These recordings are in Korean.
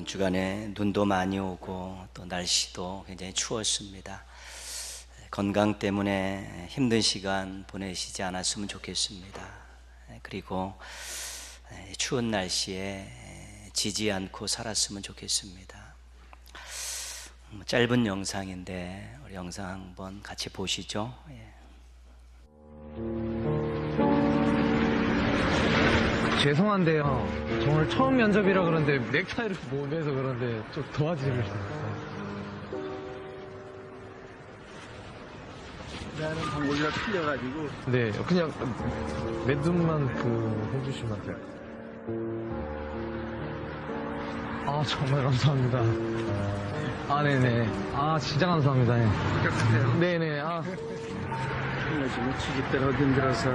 주간에 눈도 많이 오고 또 날씨도 굉장히 추웠습니다. 건강 때문에 힘든 시간 보내시지 않았으면 좋겠습니다. 그리고 추운 날씨에 지지 않고 살았으면 좋겠습니다. 짧은 영상인데 우리 영상 한번 같이 보시죠. 죄송한데요. 저 오늘 처음 면접이라 그런데 넥타이를 못 해서 그런데 좀 도와주실 수 있어요? 나는 방울이라 틀려가지고. 네, 그냥 매듭만 해주시면 돼요. 아, 정말 감사합니다. 아, 네네. 아, 진짜 감사합니다. 네. 합격하세요. 네네. 아. 요즘에 취직들 힘들어서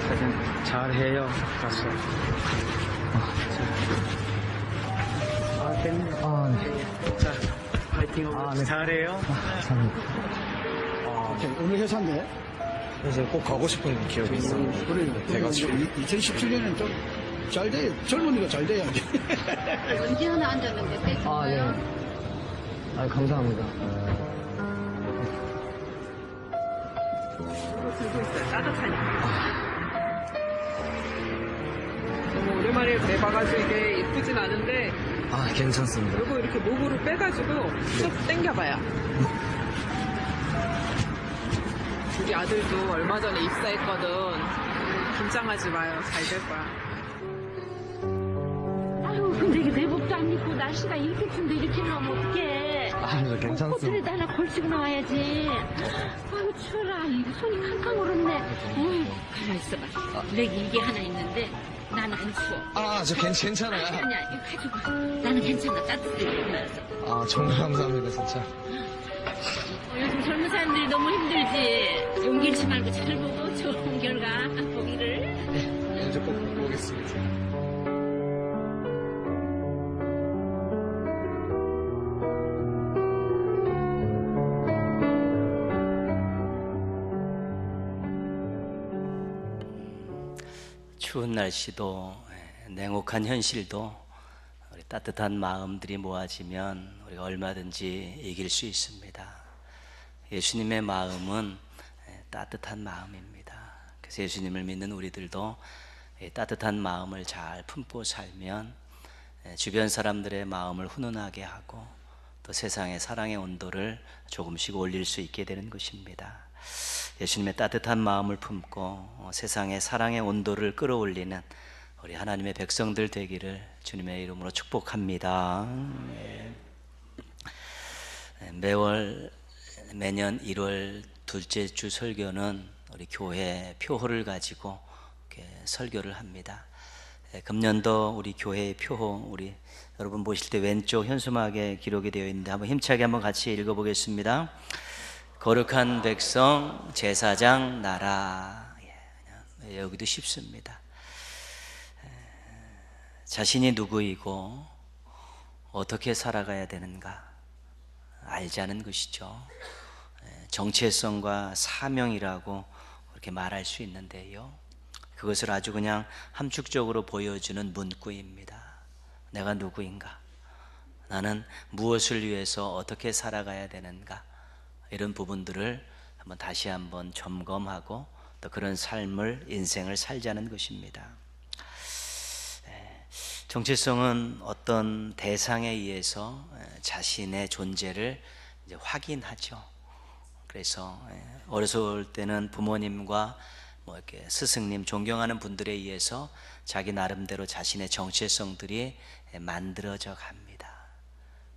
사실 잘해요. 가서. 됐네. 아, 네. 자, 파이팅. 네. 잘해요. 감사합니다. 오늘 회사인데? 그래서 꼭 가고 싶은 기억이 있었는데. 그래. 돼가지고. 2017년에는 좀 잘 돼. 젊은이가 잘 돼야지. 언제 하나 앉았는데 떼준 아, 네. 거야? 아, 감사합니다. 들고 있어요. 따뜻하니까. 너무 오랜만에 내봐가지고 이게 예쁘진 않은데 아, 괜찮습니다. 이거 이렇게 목으로 빼가지고 쭉 당겨봐요. 우리 아들도 얼마 전에 입사했거든. 긴장하지 마요. 잘 될 거야. 아유 근데 이게 내복도 안 입고 날씨가 이렇게 추운데 이렇게 나오면 어떡해. 아, 저 괜찮습니다. 코트를 하나 걸치고 나와야지. 아유 추워라. 이거 손이 캉캉 얼었네. 가만 있어봐. 여기 이게 하나 있는데 나는 안 추워. 아, 저 괜찮아요. 아니야 이거 가져가. 나는 괜찮아. 따뜻해. 일어나서. 아, 정말 감사합니다, 진짜. 요즘 젊은 사람들이 너무 힘들지. 용기 잃지 말고 잘 보고 좋은 결과 보기를. 먼저 꼭 보겠습니다. 추운 날씨도 냉혹한 현실도 우리 따뜻한 마음들이 모아지면 우리가 얼마든지 이길 수 있습니다. 예수님의 마음은 따뜻한 마음입니다. 그래서 예수님을 믿는 우리들도 따뜻한 마음을 잘 품고 살면 주변 사람들의 마음을 훈훈하게 하고 또 세상의 사랑의 온도를 조금씩 올릴 수 있게 되는 것입니다. 예수님의 따뜻한 마음을 품고 세상의 사랑의 온도를 끌어올리는 우리 하나님의 백성들 되기를 주님의 이름으로 축복합니다. 매년 1월 둘째 주 설교는 우리 교회 표호를 가지고 이렇게 설교를 합니다. 금년도 우리 교회의 표호, 우리 여러분 보실 때 왼쪽 현수막에 기록이 되어 있는데 한번 힘차게 한번 같이 읽어보겠습니다. 거룩한 백성 제사장 나라. 여기도 쉽습니다. 자신이 누구이고 어떻게 살아가야 되는가 알자는 것이죠. 정체성과 사명이라고 그렇게 말할 수 있는데요, 그것을 아주 그냥 함축적으로 보여주는 문구입니다. 내가 누구인가, 나는 무엇을 위해서 어떻게 살아가야 되는가, 이런 부분들을 다시 한번 점검하고 또 그런 삶을, 인생을 살자는 것입니다. 정체성은 어떤 대상에 의해서 자신의 존재를 이제 확인하죠. 그래서 어렸을 때는 부모님과 이렇게 스승님, 존경하는 분들에 의해서 자기 나름대로 자신의 정체성들이 만들어져 갑니다.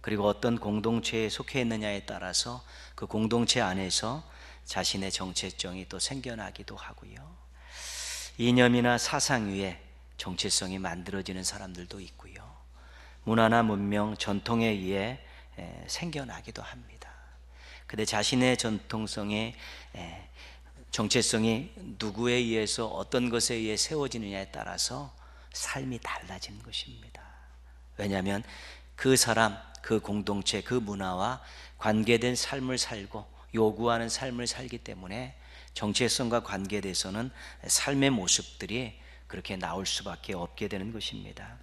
그리고 어떤 공동체에 속해 있느냐에 따라서 그 공동체 안에서 자신의 정체성이 또 생겨나기도 하고요, 이념이나 사상 위에 정체성이 만들어지는 사람들도 있고요, 문화나 문명, 전통에 의해 생겨나기도 합니다. 근데 자신의 정체성이 누구에 의해서, 어떤 것에 의해 세워지느냐에 따라서 삶이 달라지는 것입니다. 왜냐하면 그 사람, 그 공동체, 그 문화와 관계된 삶을 살고 요구하는 삶을 살기 때문에 정체성과 관계돼서는 삶의 모습들이 그렇게 나올 수밖에 없게 되는 것입니다.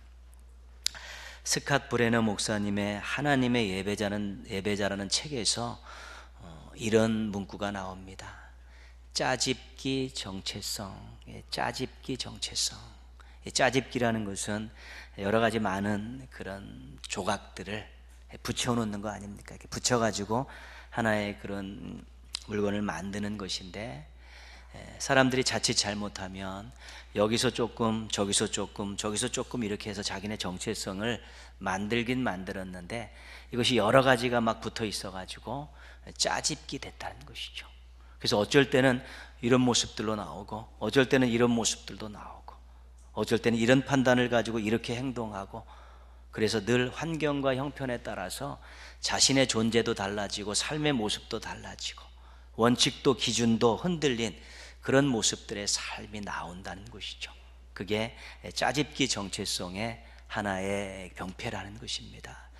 스캇 브레너 목사님의 하나님의 예배자라는 책에서 이런 문구가 나옵니다. 짜집기 정체성. 짜집기 정체성. 짜집기라는 것은 여러 가지 많은 그런 조각들을 붙여놓는 거 아닙니까? 이렇게 붙여가지고 하나의 그런 물건을 만드는 것인데, 사람들이 자칫 잘못하면 여기서 조금 저기서 조금 저기서 조금 이렇게 해서 자기네 정체성을 만들긴 만들었는데, 이것이 여러 가지가 막 붙어 있어 가지고 짜집기 됐다는 것이죠. 그래서 어쩔 때는 이런 모습들로 나오고, 어쩔 때는 이런 모습들도 나오고, 어쩔 때는 이런 판단을 가지고 이렇게 행동하고, 그래서 늘 환경과 형편에 따라서 자신의 존재도 달라지고 삶의 모습도 달라지고 원칙도 기준도 흔들린 그런 모습들의 삶이 나온다는 것이죠. 그게 짜집기 정체성의 하나의 병폐라는 것입니다.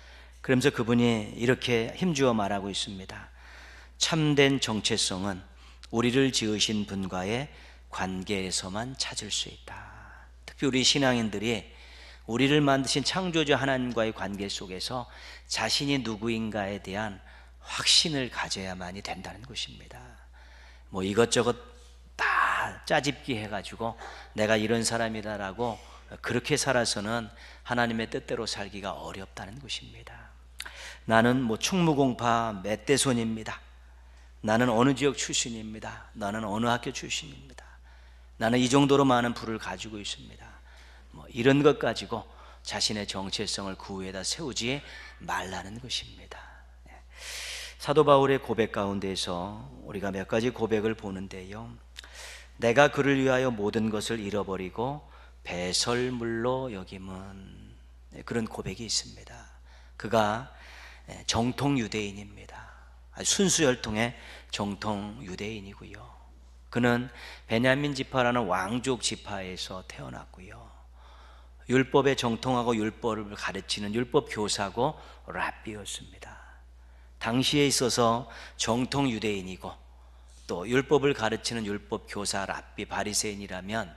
그러면서 그분이 이렇게 힘주어 말하고 있습니다. 참된 정체성은 우리를 지으신 분과의 관계에서만 찾을 수 있다. 특히 우리 신앙인들이 우리를 만드신 창조주 하나님과의 관계 속에서 자신이 누구인가에 대한 확신을 가져야만이 된다는 것입니다. 뭐 이것저것 다 짜집기 해가지고 내가 이런 사람이다라고 그렇게 살아서는 하나님의 뜻대로 살기가 어렵다는 것입니다. 나는 뭐 충무공파 멧대손입니다. 나는 어느 지역 출신입니다. 나는 어느 학교 출신입니다. 나는 이 정도로 많은 부를 가지고 있습니다. 뭐 이런 것 가지고 자신의 정체성을 그 위에다 세우지 말라는 것입니다. 사도 바울의 고백 가운데서 우리가 몇 가지 고백을 보는데요, 내가 그를 위하여 모든 것을 잃어버리고 배설물로 여김은, 그런 고백이 있습니다. 그가 정통 유대인입니다. 순수 혈통의 정통 유대인이고요. 그는 베냐민 지파라는 왕족 지파에서 태어났고요. 율법에 정통하고 율법을 가르치는 율법 교사고 랍비였습니다. 당시에 있어서 정통 유대인이고 또 율법을 가르치는 율법 교사 랍비 바리새인이라면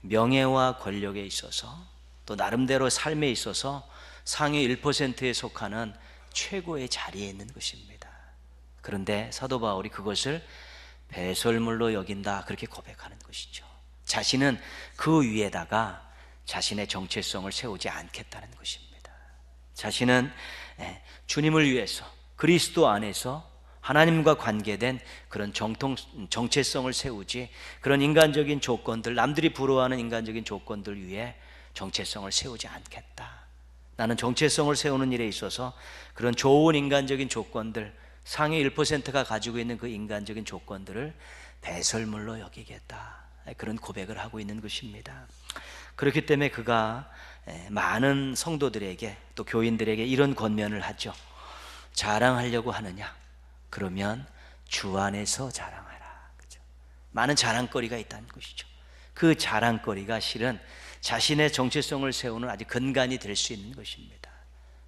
명예와 권력에 있어서 또 나름대로 삶에 있어서 상위 1%에 속하는 최고의 자리에 있는 것입니다. 그런데 사도 바울이 그것을 배설물로 여긴다, 그렇게 고백하는 것이죠. 자신은 그 위에다가 자신의 정체성을 세우지 않겠다는 것입니다. 자신은 주님을 위해서 그리스도 안에서 하나님과 관계된 그런 정체성을 세우지, 그런 인간적인 조건들, 남들이 부러워하는 인간적인 조건들 위에 정체성을 세우지 않겠다. 나는 정체성을 세우는 일에 있어서 그런 좋은 인간적인 조건들, 상위 1%가 가지고 있는 그 인간적인 조건들을 배설물로 여기겠다, 그런 고백을 하고 있는 것입니다. 그렇기 때문에 그가 많은 성도들에게 또 교인들에게 이런 권면을 하죠. 자랑하려고 하느냐? 그러면 주 안에서 자랑하라. 그렇죠? 많은 자랑거리가 있다는 것이죠. 그 자랑거리가 실은 자신의 정체성을 세우는 아주 근간이 될 수 있는 것입니다.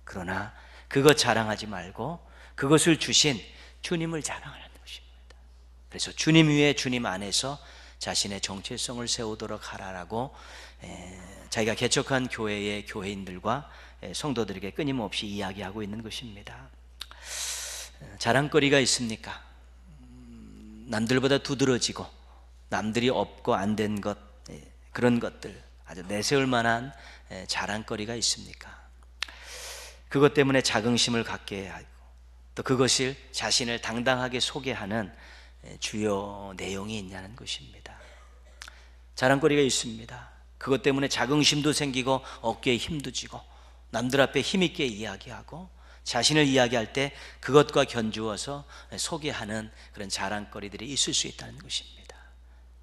그러나 그것 자랑하지 말고 그것을 주신 주님을 자랑하는 것입니다. 그래서 주님 위에 주님 안에서 자신의 정체성을 세우도록 하라라고 자기가 개척한 교회의 교회인들과 성도들에게 끊임없이 이야기하고 있는 것입니다. 자랑거리가 있습니까? 남들보다 두드러지고 남들이 없고 안 된 것, 그런 것들 아주 내세울 만한 자랑거리가 있습니까? 그것 때문에 자긍심을 갖게 하고 또 그것을 자신을 당당하게 소개하는 주요 내용이 있냐는 것입니다. 자랑거리가 있습니다. 그것 때문에 자긍심도 생기고 어깨에 힘도 지고 남들 앞에 힘있게 이야기하고 자신을 이야기할 때 그것과 견주어서 소개하는 그런 자랑거리들이 있을 수 있다는 것입니다.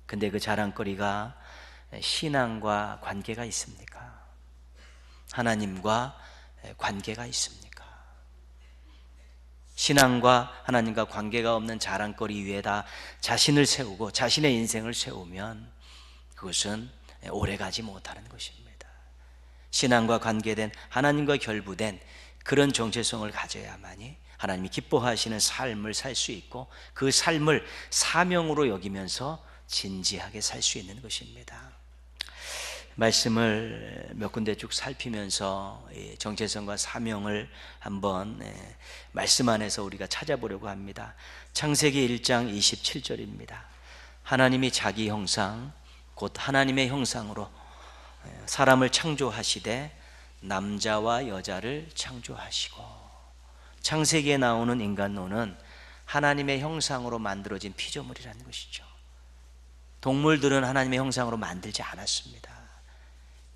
근데 그 자랑거리가 신앙과 관계가 있습니까? 하나님과 관계가 있습니까? 신앙과 하나님과 관계가 없는 자랑거리 위에다 자신을 세우고 자신의 인생을 세우면 그것은 오래가지 못하는 것입니다. 신앙과 관계된, 하나님과 결부된 그런 정체성을 가져야만이 하나님이 기뻐하시는 삶을 살 수 있고 그 삶을 사명으로 여기면서 진지하게 살 수 있는 것입니다. 말씀을 몇 군데 쭉 살피면서 이 정체성과 사명을 한번 말씀 안에서 우리가 찾아보려고 합니다. 창세기 1장 27절입니다. 하나님이 자기 형상 곧 하나님의 형상으로 사람을 창조하시되 남자와 여자를 창조하시고, 창세기에 나오는 인간론은 하나님의 형상으로 만들어진 피조물이라는 것이죠. 동물들은 하나님의 형상으로 만들지 않았습니다.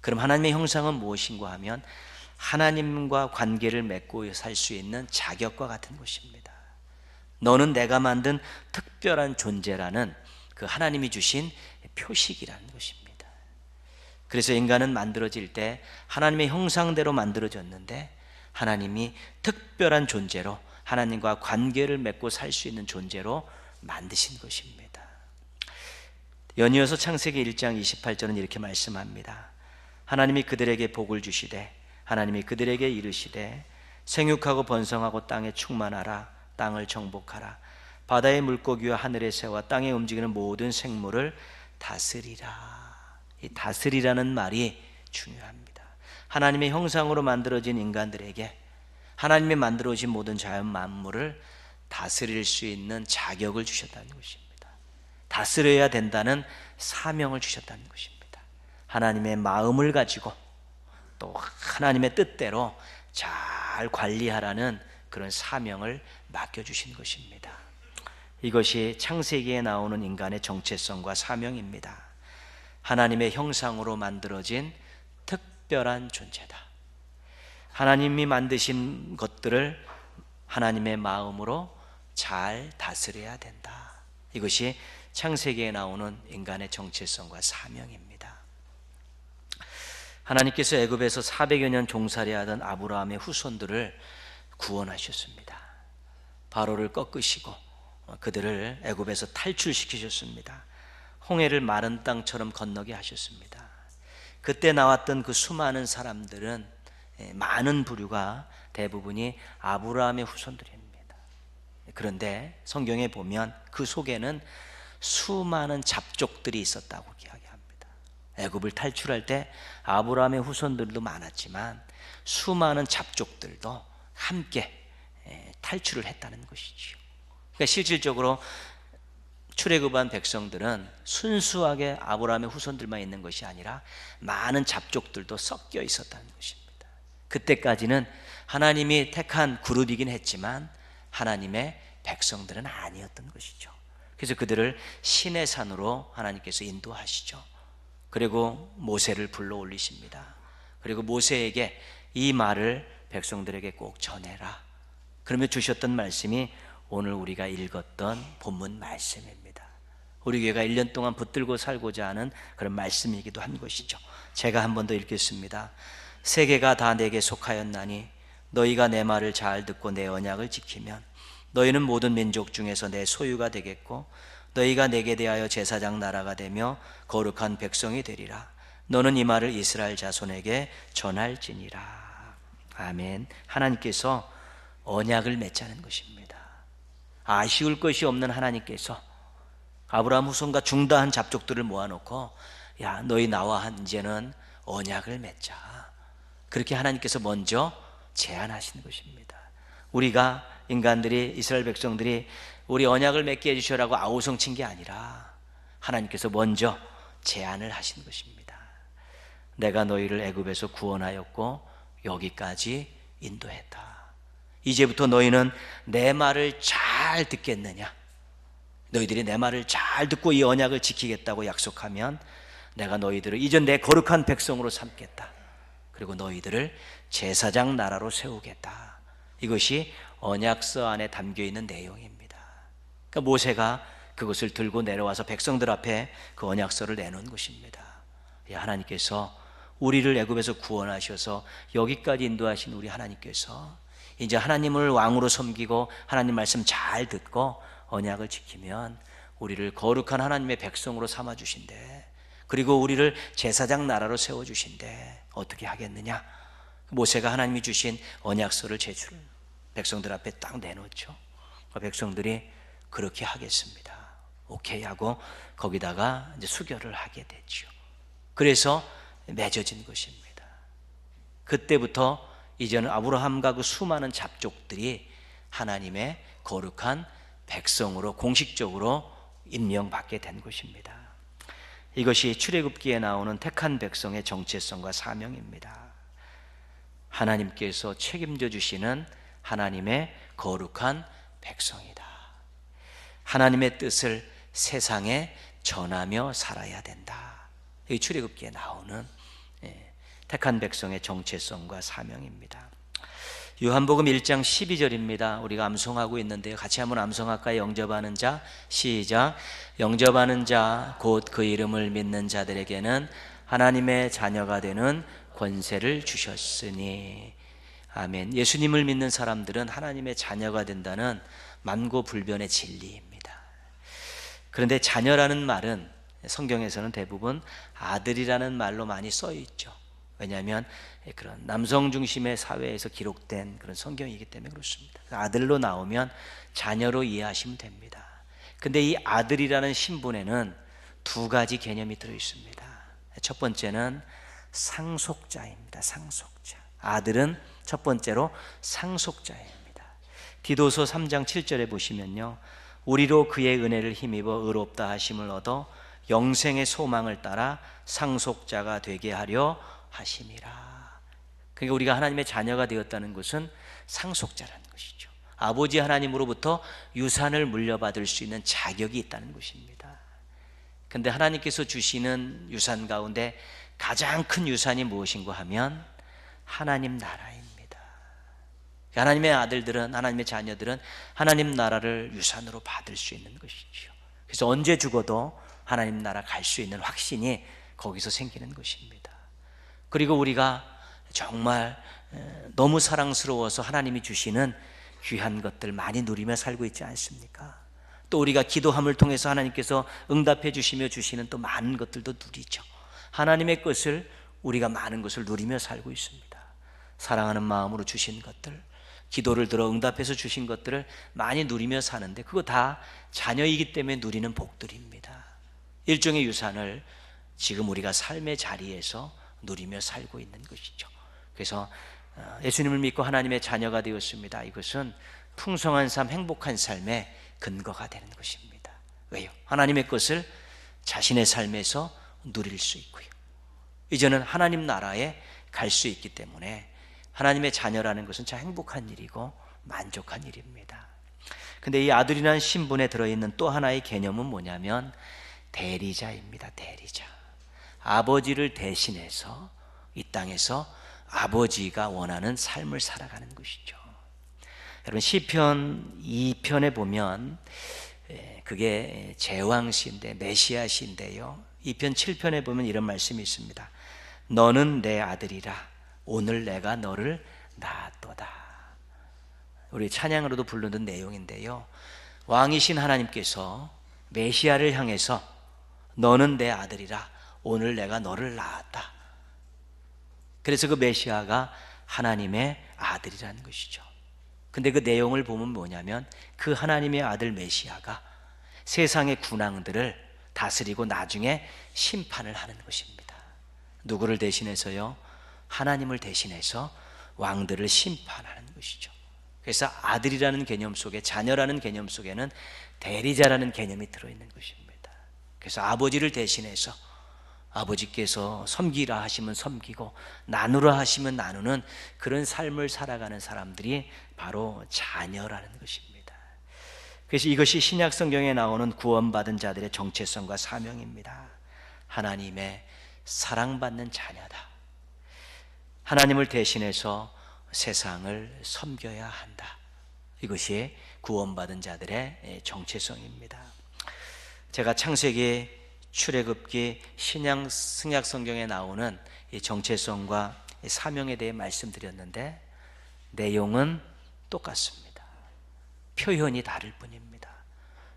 그럼 하나님의 형상은 무엇인가 하면 하나님과 관계를 맺고 살 수 있는 자격과 같은 것입니다. 너는 내가 만든 특별한 존재라는 그 하나님이 주신 표식이라는 것입니다. 그래서 인간은 만들어질 때 하나님의 형상대로 만들어졌는데 하나님이 특별한 존재로 하나님과 관계를 맺고 살 수 있는 존재로 만드신 것입니다. 연이어서 창세기 1장 28절은 이렇게 말씀합니다. 하나님이 그들에게 복을 주시되 하나님이 그들에게 이르시되 생육하고 번성하고 땅에 충만하라. 땅을 정복하라. 바다의 물고기와 하늘의 새와 땅에 움직이는 모든 생물을 다스리라. 이 다스리라는 말이 중요합니다. 하나님의 형상으로 만들어진 인간들에게 하나님이 만들어진 모든 자연 만물을 다스릴 수 있는 자격을 주셨다는 것입니다. 다스려야 된다는 사명을 주셨다는 것입니다. 하나님의 마음을 가지고 또 하나님의 뜻대로 잘 관리하라는 그런 사명을 맡겨주신 것입니다. 이것이 창세기에 나오는 인간의 정체성과 사명입니다. 하나님의 형상으로 만들어진 특별한 존재다. 하나님이 만드신 것들을 하나님의 마음으로 잘 다스려야 된다. 이것이 창세기에 나오는 인간의 정체성과 사명입니다. 하나님께서 애굽에서 400여 년 종살이하던 아브라함의 후손들을 구원하셨습니다. 바로를 꺾으시고 그들을 애굽에서 탈출시키셨습니다. 홍해를 마른 땅처럼 건너게 하셨습니다. 그때 나왔던 그 수많은 사람들은 많은 부류가 대부분이 아브라함의 후손들입니다. 그런데 성경에 보면 그 속에는 수많은 잡족들이 있었다고 이야기합니다. 애굽을 탈출할 때 아브라함의 후손들도 많았지만 수많은 잡족들도 함께 탈출을 했다는 것이죠. 그러니까 실질적으로 출애굽한 백성들은 순수하게 아브라함의 후손들만 있는 것이 아니라 많은 잡족들도 섞여 있었다는 것입니다. 그때까지는 하나님이 택한 그룹이긴 했지만 하나님의 백성들은 아니었던 것이죠. 그래서 그들을 신의 산으로 하나님께서 인도하시죠. 그리고 모세를 불러 올리십니다. 그리고 모세에게 이 말을 백성들에게 꼭 전해라. 그러면 주셨던 말씀이 오늘 우리가 읽었던 본문 말씀입니다. 우리 교회가 1년 동안 붙들고 살고자 하는 그런 말씀이기도 한 것이죠. 제가 한 번 더 읽겠습니다. 세계가 다 내게 속하였나니 너희가 내 말을 잘 듣고 내 언약을 지키면 너희는 모든 민족 중에서 내 소유가 되겠고 너희가 내게 대하여 제사장 나라가 되며 거룩한 백성이 되리라. 너는 이 말을 이스라엘 자손에게 전할지니라. 아멘. 하나님께서 언약을 맺자는 것입니다. 아쉬울 것이 없는 하나님께서 아브라함 후손과 중다한 잡족들을 모아놓고 야 너희 나와 이제는 언약을 맺자. 그렇게 하나님께서 먼저 제안하시는 것입니다. 우리가 인간들이 이스라엘 백성들이 우리 언약을 맺게 해주셔라고 아우성친 게 아니라 하나님께서 먼저 제안을 하신 것입니다. 내가 너희를 애굽에서 구원하였고 여기까지 인도했다. 이제부터 너희는 내 말을 잘 듣겠느냐? 너희들이 내 말을 잘 듣고 이 언약을 지키겠다고 약속하면 내가 너희들을 이제 내 거룩한 백성으로 삼겠다. 그리고 너희들을 제사장 나라로 세우겠다. 이것이 언약서 안에 담겨있는 내용입니다. 그러니까 모세가 그것을 들고 내려와서 백성들 앞에 그 언약서를 내놓은 것입니다. 하나님께서 우리를 애굽에서 구원하셔서 여기까지 인도하신 우리 하나님께서 이제 하나님을 왕으로 섬기고 하나님 말씀 잘 듣고 언약을 지키면 우리를 거룩한 하나님의 백성으로 삼아주신대. 그리고 우리를 제사장 나라로 세워주신대. 어떻게 하겠느냐? 모세가 하나님이 주신 언약서를 백성들 앞에 딱 내놓죠. 백성들이 그렇게 하겠습니다. 오케이 하고 거기다가 이제 수결을 하게 됐죠. 그래서 맺어진 것입니다. 그때부터 이제는 아브라함과 그 수많은 잡족들이 하나님의 거룩한 백성으로 공식적으로 임명받게 된 것입니다. 이것이 출애굽기에 나오는 택한 백성의 정체성과 사명입니다. 하나님께서 책임져 주시는 하나님의 거룩한 백성이다. 하나님의 뜻을 세상에 전하며 살아야 된다. 이 출애굽기에 나오는 택한 백성의 정체성과 사명입니다. 요한복음 1장 12절입니다. 우리가 암송하고 있는데요. 같이 한번 암송할까요? 영접하는 자, 시작. 영접하는 자, 곧 그 이름을 믿는 자들에게는 하나님의 자녀가 되는 권세를 주셨으니. 아멘. 예수님을 믿는 사람들은 하나님의 자녀가 된다는 만고불변의 진리입니다. 그런데 자녀라는 말은 성경에서는 대부분 아들이라는 말로 많이 써 있죠. 왜냐하면 그런 남성 중심의 사회에서 기록된 그런 성경이기 때문에 그렇습니다. 아들로 나오면 자녀로 이해하시면 됩니다. 근데 이 아들이라는 신분에는 두 가지 개념이 들어 있습니다. 첫 번째는 상속자입니다. 상속자. 아들은 첫 번째로 상속자입니다. 디도서 3장 7절에 보시면요, 우리로 그의 은혜를 힘입어 의롭다 하심을 얻어 영생의 소망을 따라 상속자가 되게 하려 하심이라. 그러니까 우리가 하나님의 자녀가 되었다는 것은 상속자라는 것이죠. 아버지 하나님으로부터 유산을 물려받을 수 있는 자격이 있다는 것입니다. 그런데 하나님께서 주시는 유산 가운데 가장 큰 유산이 무엇인가 하면 하나님 나라입니다. 하나님의 아들들은, 하나님의 자녀들은 하나님 나라를 유산으로 받을 수 있는 것이죠. 그래서 언제 죽어도 하나님 나라 갈 수 있는 확신이 거기서 생기는 것입니다. 그리고 우리가 정말 너무 사랑스러워서 하나님이 주시는 귀한 것들 많이 누리며 살고 있지 않습니까? 또 우리가 기도함을 통해서 하나님께서 응답해 주시며 주시는 또 많은 것들도 누리죠. 하나님의 것을, 우리가 많은 것을 누리며 살고 있습니다. 사랑하는 마음으로 주신 것들, 기도를 들어 응답해서 주신 것들을 많이 누리며 사는데 그거 다 자녀이기 때문에 누리는 복들입니다. 일종의 유산을 지금 우리가 삶의 자리에서 누리며 살고 있는 것이죠. 그래서 예수님을 믿고 하나님의 자녀가 되었습니다. 이것은 풍성한 삶, 행복한 삶의 근거가 되는 것입니다. 왜요? 하나님의 것을 자신의 삶에서 누릴 수 있고요, 이제는 하나님 나라에 갈 수 있기 때문에 하나님의 자녀라는 것은 참 행복한 일이고 만족한 일입니다. 근데 이 아들이라는 신분에 들어있는 또 하나의 개념은 뭐냐면 대리자입니다. 대리자. 아버지를 대신해서 이 땅에서 아버지가 원하는 삶을 살아가는 것이죠. 여러분, 시편 2편에 보면 그게 제왕시인데, 메시아시인데요, 2편 7편에 보면 이런 말씀이 있습니다. 너는 내 아들이라, 오늘 내가 너를 낳았도다. 우리 찬양으로도 부르는 내용인데요, 왕이신 하나님께서 메시아를 향해서 너는 내 아들이라, 오늘 내가 너를 낳았다. 그래서 그 메시아가 하나님의 아들이라는 것이죠. 근데 그 내용을 보면 뭐냐면 그 하나님의 아들 메시아가 세상의 군왕들을 다스리고 나중에 심판을 하는 것입니다. 누구를 대신해서요? 하나님을 대신해서 왕들을 심판하는 것이죠. 그래서 아들이라는 개념 속에, 자녀라는 개념 속에는 대리자라는 개념이 들어있는 것입니다. 그래서 아버지를 대신해서 아버지께서 섬기라 하시면 섬기고 나누라 하시면 나누는 그런 삶을 살아가는 사람들이 바로 자녀라는 것입니다. 그래서 이것이 신약 성경에 나오는 구원받은 자들의 정체성과 사명입니다. 하나님의 사랑받는 자녀다. 하나님을 대신해서 세상을 섬겨야 한다. 이것이 구원받은 자들의 정체성입니다. 제가 창세기, 출애굽기, 신약, 승약 성경에 나오는 이 정체성과 이 사명에 대해 말씀드렸는데 내용은 똑같습니다. 표현이 다를 뿐입니다.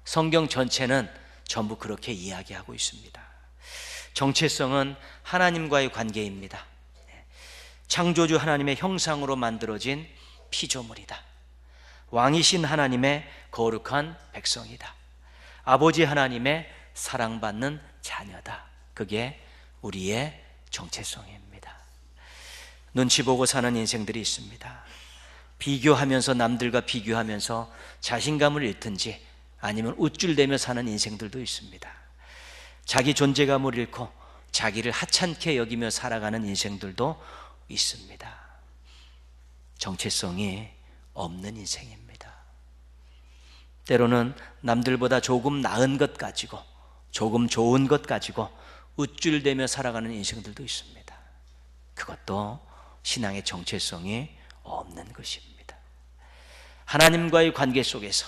성경 전체는 전부 그렇게 이야기하고 있습니다. 정체성은 하나님과의 관계입니다. 창조주 하나님의 형상으로 만들어진 피조물이다. 왕이신 하나님의 거룩한 백성이다. 아버지 하나님의 사랑받는 자녀다. 그게 우리의 정체성입니다. 눈치 보고 사는 인생들이 있습니다. 비교하면서, 남들과 비교하면서 자신감을 잃든지 아니면 우쭐대며 사는 인생들도 있습니다. 자기 존재감을 잃고 자기를 하찮게 여기며 살아가는 인생들도 있습니다. 정체성이 없는 인생입니다. 때로는 남들보다 조금 나은 것 가지고, 조금 좋은 것 가지고 우쭐대며 살아가는 인생들도 있습니다. 그것도 신앙의 정체성이 없는 것입니다. 하나님과의 관계 속에서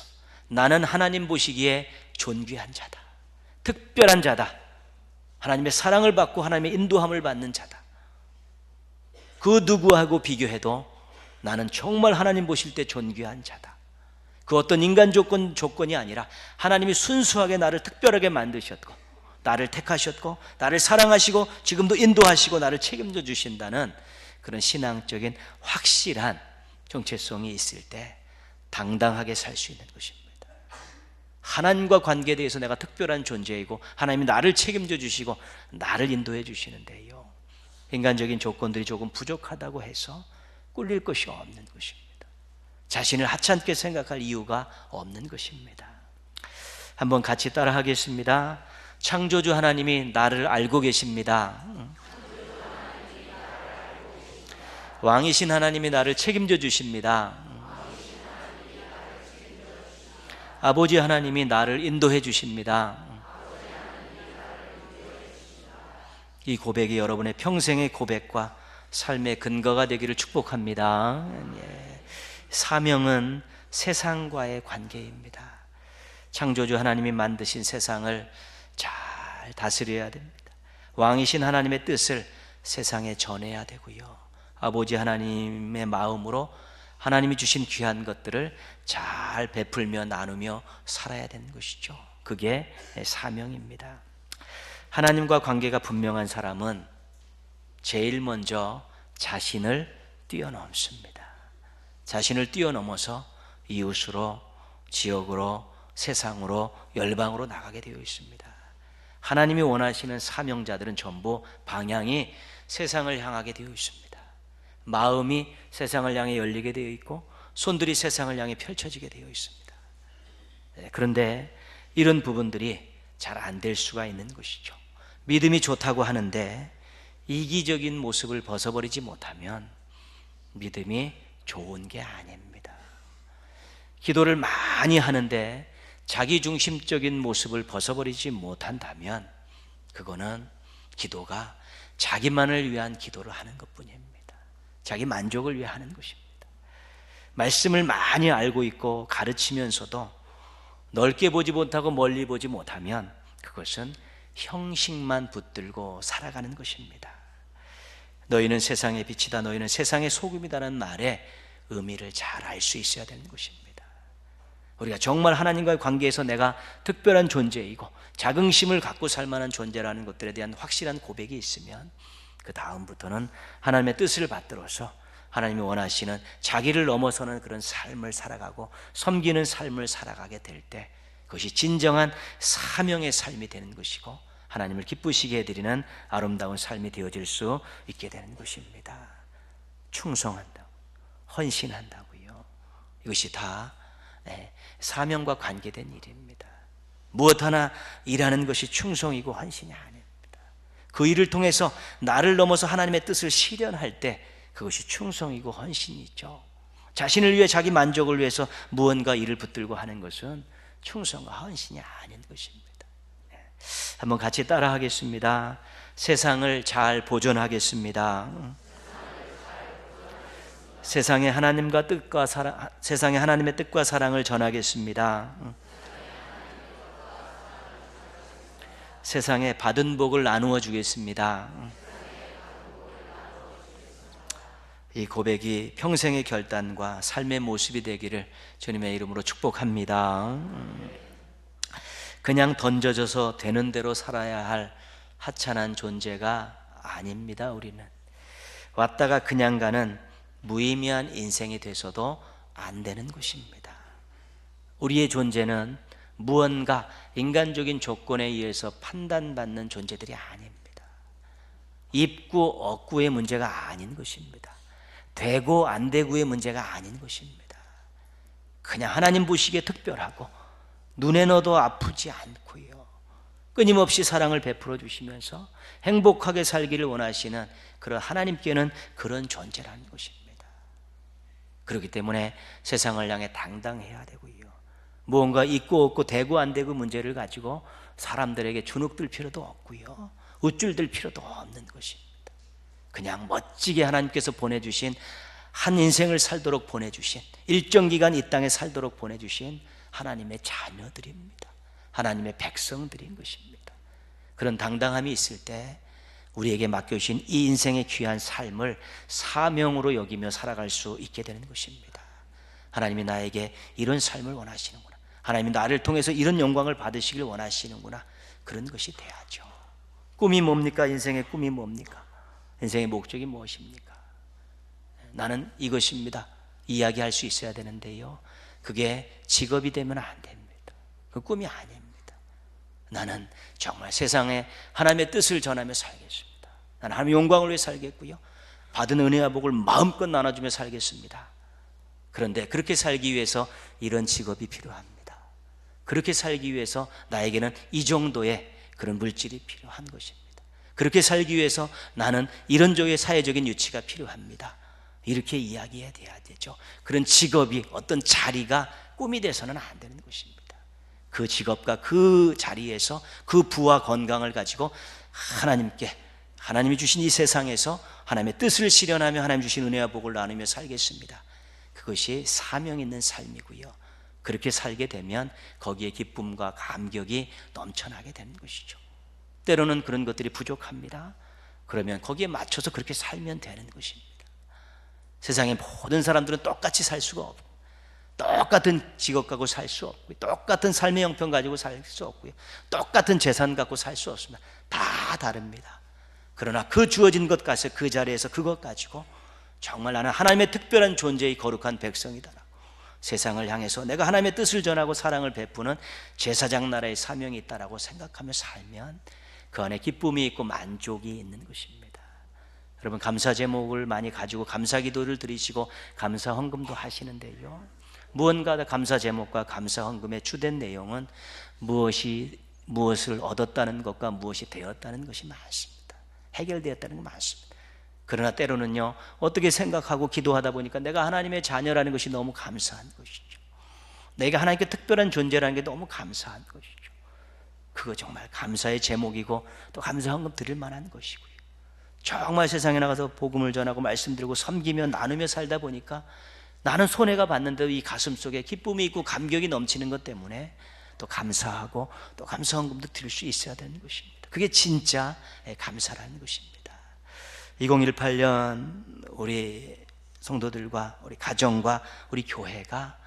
나는 하나님 보시기에 존귀한 자다, 특별한 자다, 하나님의 사랑을 받고 하나님의 인도함을 받는 자다. 그 누구하고 비교해도 나는 정말 하나님 보실 때 존귀한 자다. 그 어떤 인간 조건이 아니라 하나님이 순수하게 나를 특별하게 만드셨고, 나를 택하셨고, 나를 사랑하시고, 지금도 인도하시고 나를 책임져 주신다는 그런 신앙적인 확실한 정체성이 있을 때 당당하게 살 수 있는 것입니다. 하나님과 관계에 대해서 내가 특별한 존재이고 하나님이 나를 책임져 주시고 나를 인도해 주시는데요, 인간적인 조건들이 조금 부족하다고 해서 꿀릴 것이 없는 것입니다. 자신을 하찮게 생각할 이유가 없는 것입니다. 한번 같이 따라 하겠습니다. 창조주 하나님이 나를 알고 계십니다. 왕이신 하나님이 나를 책임져 주십니다. 아버지 하나님이 나를 인도해 주십니다. 이 고백이 여러분의 평생의 고백과 삶의 근거가 되기를 축복합니다. 사명은 세상과의 관계입니다. 창조주 하나님이 만드신 세상을 잘 다스려야 됩니다. 왕이신 하나님의 뜻을 세상에 전해야 되고요, 아버지 하나님의 마음으로 하나님이 주신 귀한 것들을 잘 베풀며 나누며 살아야 되는 것이죠. 그게 사명입니다. 하나님과 관계가 분명한 사람은 제일 먼저 자신을 뛰어넘습니다. 자신을 뛰어넘어서 이웃으로, 지역으로, 세상으로, 열방으로 나가게 되어 있습니다. 하나님이 원하시는 사명자들은 전부 방향이 세상을 향하게 되어 있습니다. 마음이 세상을 향해 열리게 되어 있고 손들이 세상을 향해 펼쳐지게 되어 있습니다. 그런데 이런 부분들이 잘 안 될 수가 있는 것이죠. 믿음이 좋다고 하는데 이기적인 모습을 벗어버리지 못하면 믿음이 좋은 게 아닙니다. 기도를 많이 하는데 자기중심적인 모습을 벗어버리지 못한다면 그거는 기도가 자기만을 위한 기도를 하는 것뿐입니다. 자기 만족을 위해 하는 것입니다. 말씀을 많이 알고 있고 가르치면서도 넓게 보지 못하고 멀리 보지 못하면 그것은 형식만 붙들고 살아가는 것입니다. 너희는 세상의 빛이다, 너희는 세상의 소금이다라는 말의 의미를 잘 알 수 있어야 되는 것입니다. 우리가 정말 하나님과의 관계에서 내가 특별한 존재이고 자긍심을 갖고 살 만한 존재라는 것들에 대한 확실한 고백이 있으면 그 다음부터는 하나님의 뜻을 받들어서 하나님이 원하시는 자기를 넘어서는 그런 삶을 살아가고 섬기는 삶을 살아가게 될 때 그것이 진정한 사명의 삶이 되는 것이고 하나님을 기쁘시게 해드리는 아름다운 삶이 되어질 수 있게 되는 것입니다. 충성한다고, 헌신한다고요. 이것이 다 사명과 관계된 일입니다. 무엇 하나 일하는 것이 충성이고 헌신이 아닙니다. 그 일을 통해서 나를 넘어서 하나님의 뜻을 실현할 때 그것이 충성이고 헌신이죠. 자신을 위해, 자기 만족을 위해서 무언가 일을 붙들고 하는 것은 충성과 헌신이 아닌 것입니다. 한번 같이 따라 하겠습니다. 세상을 잘 보존하겠습니다. 세상에 하나님의 뜻과 사랑을 전하겠습니다. 세상에 받은 복을 나누어 주겠습니다. 이 고백이 평생의 결단과 삶의 모습이 되기를 주님의 이름으로 축복합니다. 그냥 던져져서 되는 대로 살아야 할 하찮은 존재가 아닙니다. 우리는 왔다가 그냥 가는 무의미한 인생이 돼서도 안 되는 것입니다. 우리의 존재는 무언가 인간적인 조건에 의해서 판단받는 존재들이 아닙니다. 입구, 없구의 문제가 아닌 것입니다. 되고 안 되고의 문제가 아닌 것입니다. 그냥 하나님 보시기에 특별하고 눈에 넣어도 아프지 않고요, 끊임없이 사랑을 베풀어 주시면서 행복하게 살기를 원하시는 그런 하나님께는 그런 존재라는 것입니다. 그렇기 때문에 세상을 향해 당당해야 되고요, 무언가 있고 없고 되고 안 되고 문제를 가지고 사람들에게 주눅들 필요도 없고요, 우쭐들 필요도 없는 것입니다. 그냥 멋지게 하나님께서 보내주신, 한 인생을 살도록 보내주신, 일정 기간 이 땅에 살도록 보내주신 하나님의 자녀들입니다. 하나님의 백성들인 것입니다. 그런 당당함이 있을 때 우리에게 맡겨주신 이 인생의 귀한 삶을 사명으로 여기며 살아갈 수 있게 되는 것입니다. 하나님이 나에게 이런 삶을 원하시는구나, 하나님이 나를 통해서 이런 영광을 받으시길 원하시는구나, 그런 것이 돼야죠. 꿈이 뭡니까? 인생의 꿈이 뭡니까? 인생의 목적이 무엇입니까? 나는 이것입니다, 이야기할 수 있어야 되는데요, 그게 직업이 되면 안 됩니다. 그 꿈이 아닙니다. 나는 정말 세상에 하나님의 뜻을 전하며 살겠습니다. 나는 하나님의 영광을 위해 살겠고요, 받은 은혜와 복을 마음껏 나눠주며 살겠습니다. 그런데 그렇게 살기 위해서 이런 직업이 필요합니다. 그렇게 살기 위해서 나에게는 이 정도의 그런 물질이 필요한 것입니다. 그렇게 살기 위해서 나는 이런 쪽의 사회적인 유치가 필요합니다. 이렇게 이야기해야 되죠. 그런 직업이, 어떤 자리가 꿈이 돼서는 안 되는 것입니다. 그 직업과 그 자리에서 그 부와 건강을 가지고 하나님께, 하나님이 주신 이 세상에서 하나님의 뜻을 실현하며 하나님 주신 은혜와 복을 나누며 살겠습니다. 그것이 사명 있는 삶이고요, 그렇게 살게 되면 거기에 기쁨과 감격이 넘쳐나게 되는 것이죠. 때로는 그런 것들이 부족합니다. 그러면 거기에 맞춰서 그렇게 살면 되는 것입니다. 세상의 모든 사람들은 똑같이 살 수가 없고, 똑같은 직업 가지고 살 수 없고요, 똑같은 삶의 형편 가지고 살 수 없고요, 똑같은 재산 갖고 살 수 없습니다. 다 다릅니다. 그러나 그 주어진 것 가서 그 자리에서 그것 가지고 정말 나는 하나님의 특별한 존재의 거룩한 백성이다라고 세상을 향해서 내가 하나님의 뜻을 전하고 사랑을 베푸는 제사장 나라의 사명이 있다라고 생각하며 살면 그 안에 기쁨이 있고 만족이 있는 것입니다. 여러분, 감사 제목을 많이 가지고 감사 기도를 드리시고 감사 헌금도 하시는데요, 무언가 감사 제목과 감사 헌금의 주된 내용은 무엇을 얻었다는 것과 무엇이 되었다는 것이 많습니다. 해결되었다는 게 많습니다. 그러나 때로는요, 어떻게 생각하고 기도하다 보니까 내가 하나님의 자녀라는 것이 너무 감사한 것이죠. 내가 하나님께 특별한 존재라는 게 너무 감사한 것이죠. 그거 정말 감사의 제목이고 또 감사 헌금 드릴 만한 것이고요, 정말 세상에 나가서 복음을 전하고 말씀드리고 섬기며 나누며 살다 보니까 나는 손해가 받는데도 이 가슴 속에 기쁨이 있고 감격이 넘치는 것 때문에 또 감사하고 또 감사 헌금도 드릴 수 있어야 되는 것입니다. 그게 진짜 감사라는 것입니다. 2018년 우리 성도들과 우리 가정과 우리 교회가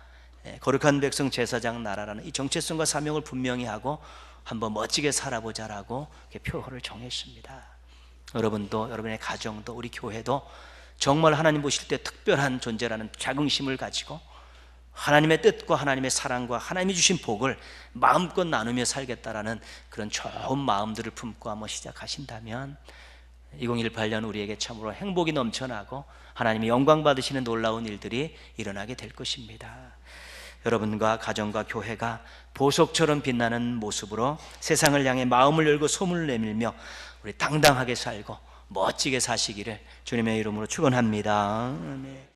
거룩한 백성 제사장 나라라는 이 정체성과 사명을 분명히 하고 한번 멋지게 살아보자라고 표어를 정했습니다. 여러분도, 여러분의 가정도, 우리 교회도 정말 하나님 보실 때 특별한 존재라는 자긍심을 가지고 하나님의 뜻과 하나님의 사랑과 하나님이 주신 복을 마음껏 나누며 살겠다라는 그런 좋은 마음들을 품고 한번 시작하신다면 2018년 우리에게 참으로 행복이 넘쳐나고 하나님이 영광 받으시는 놀라운 일들이 일어나게 될 것입니다. 여러분과 가정과 교회가 보석처럼 빛나는 모습으로 세상을 향해 마음을 열고 소문을 내밀며 우리 당당하게 살고 멋지게 사시기를 주님의 이름으로 축원합니다. 아멘.